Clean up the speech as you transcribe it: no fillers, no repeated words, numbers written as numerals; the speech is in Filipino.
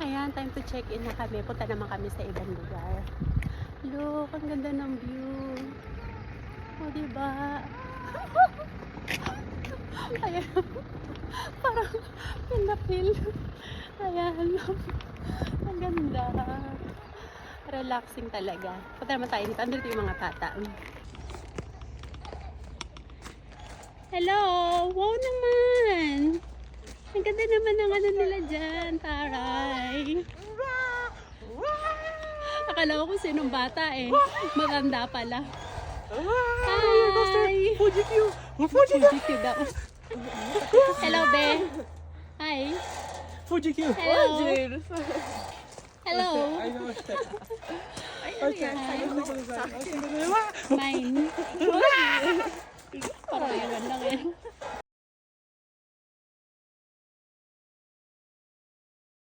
Ayan, time to check in na kami. Punta naman kami sa ibang lugar. Look, ang ganda ng view. O, diba? Ayan. Parang pinapil. Ayan. Ang ganda. Relaxing talaga. Punta naman tayo dito. Andito yung mga bata. Hello! Wow naman! Ang ganda naman ng ano nila dyan, taray. Akala ko kung sinong bata eh. Maganda pala. Hi! Fuji-Q! Fuji-Q daw. Hello, Be. Hi. Fuji-Q! Hello. Hello. Mine. Parang yan lang eh.